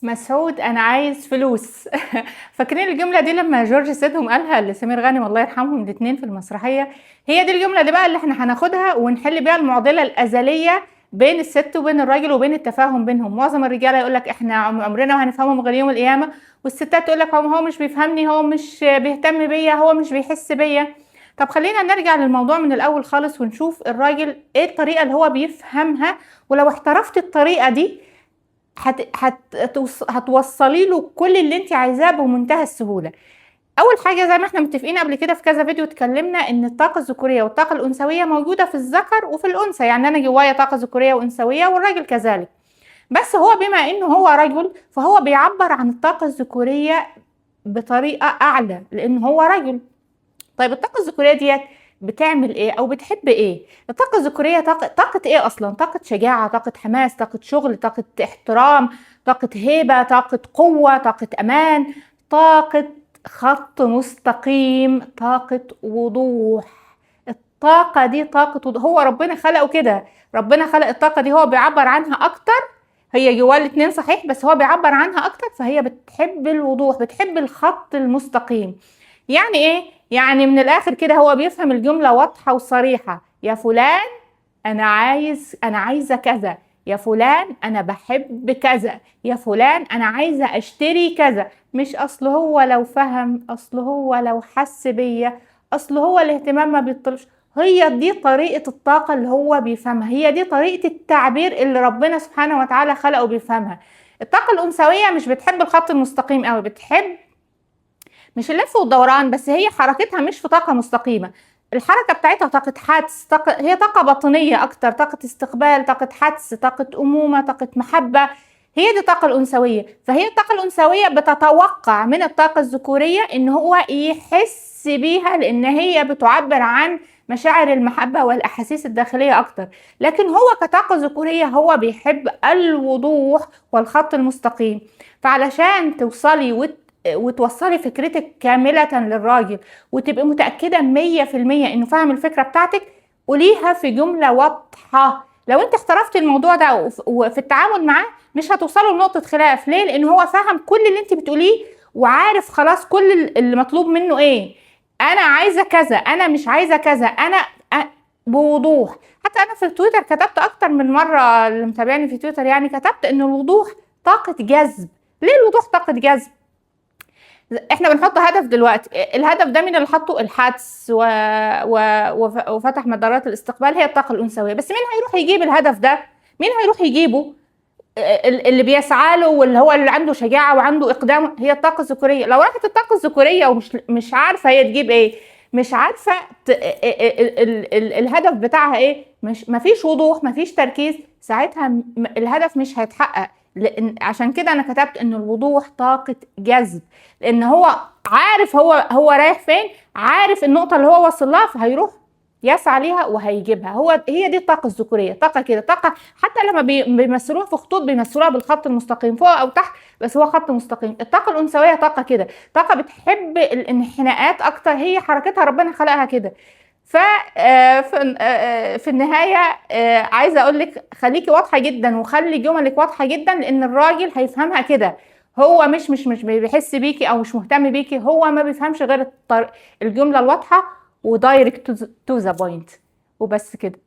مسعود انا عايز فلوس. فاكرين الجمله دي لما جورج سيدهم قالها لسمير غانم الله يرحمهم الاثنين في المسرحيه؟ هي دي الجمله دي بقى اللي احنا هناخدها ونحل بيها المعضله الازليه بين الست وبين الراجل وبين التفاهم بينهم. معظم الرجاله يقول لك احنا عمرنا ما هنفهمه غير يوم القيامه، والستات تقول لك هو مش بيفهمني، هو مش بيهتم بيا، هو مش بيحس بيا. طب خلينا نرجع للموضوع من الاول خالص ونشوف الراجل ايه الطريقه اللي هو بيفهمها، ولو احترفت الطريقه دي هتوصلي له كل اللي انت عايزاه بمنتهى السهوله. اول حاجه زي ما احنا متفقين قبل كده في كذا فيديو اتكلمنا ان الطاقه الذكوريه والطاقه الانثويه موجوده في الذكر وفي الانثى، يعني انا جوايا طاقه ذكوريه وانثويه والراجل كذلك. بس هو بما انه هو رجل فهو بيعبر عن الطاقه الذكوريه بطريقه اعلى لانه هو رجل. طيب الطاقة الذكورية ديت بتعمل ايه او بتحب ايه؟ الطاقة الذكورية طاقة ايه اصلا؟ طاقة شجاعة، طاقة حماس، طاقة شغل، طاقة احترام، طاقة هيبة، طاقة قوة، طاقة امان، طاقة خط مستقيم، طاقة وضوح. الطاقة دي طاقة وضوح، هو ربنا خلقه كده. ربنا خلق الطاقة دي، هو بيعبر عنها اكتر. هي جواه الاتنين صحيح بس هو بيعبر عنها اكتر، فهي بتحب الوضوح، بتحب الخط المستقيم. يعني ايه؟ يعني من الاخر كده هو بيفهم الجملة واضحة وصريحة. يا فلان انا عايزة كذا، يا فلان انا بحب كذا، يا فلان انا عايزة اشتري كذا. مش اصل هو لو فهم، اصل هو لو حس بيا، اصل هو الاهتمام ما بيطلبش. هي دي طريقة الطاقة اللي هو بيفهمها، هي دي طريقة التعبير اللي ربنا سبحانه وتعالى خلقه بيفهمها. الطاقة الأنثوية مش بتحب الخط المستقيم قوي، بتحب مش اللف والدوران، بس هي حركتها مش في طاقة مستقيمة. الحركة بتاعتها طاقة حدس، هي طاقة باطنية أكتر، طاقة استقبال، طاقة حدس، طاقة أمومة، طاقة محبة. هي دي الطاقة الأنثوية. فهي الطاقة الأنثوية بتتوقع من الطاقة الذكورية إن هو يحس بيها، لأن هي بتعبر عن مشاعر المحبة والأحاسيس الداخلية أكتر. لكن هو كطاقة ذكورية هو بيحب الوضوح والخط المستقيم. فعلشان توصلي وتوصلي فكرتك كاملة للراجل وتبقي متأكدة 100% انه فاهم الفكرة بتاعتك، قوليها في جملة واضحة. لو انت احترفتي الموضوع ده وفي التعامل معاه مش هتوصلوا لنقطة خلاف. ليه؟ لان هو فاهم كل اللي انت بتقوليه وعارف خلاص كل اللي مطلوب منه ايه. انا عايزة كذا، انا مش عايزة كذا، انا بوضوح. حتى انا في تويتر كتبت اكتر من مرة، اللي متابعني في تويتر يعني، كتبت ان الوضوح طاقة جذب. ليه الوضوح طاقة جذب؟ احنا بنحط هدف دلوقتي، الهدف ده مين اللي حطه؟ الحدس وفتح مدارات الاستقبال، هي الطاقة الأنثوية. بس مين هيروح يجيب الهدف ده؟ مين هيروح يجيبه؟ اللي بيسعى له واللي هو اللي عنده شجاعة وعنده إقدام هي الطاقة الذكورية. لو راحت الطاقة الذكورية ومش مش عارفة هي تجيب ايه، مش عارفة الهدف بتاعها ايه، مش مفيش وضوح، مفيش تركيز، ساعتها الهدف مش هيتحقق. لان عشان كده انا كتبت ان الوضوح طاقة جذب، لان هو عارف هو رايح فين، عارف النقطة اللي هو وصل لها، فهيروح يسعى ليها وهيجيبها. هي دي الطاقة الذكورية، طاقة كده، طاقة حتى لما بيمثلوها في خطوط بيمثلوها بالخط المستقيم فوق او تحت، بس هو خط مستقيم. الطاقة الأنثوية طاقة كده، طاقة بتحب الانحناءات اكتر، هي حركتها ربنا خلقها كده. ف في النهاية عايزة اقول لك خليكي واضحة جدا وخلي جملك واضحة جدا، لان الراجل هيفهمها كده. هو مش بيحس بيكي او مش مهتم بيكي، هو ما بيفهمش غير الجملة الواضحة ودايركت تو ذا بوينت وبس كده.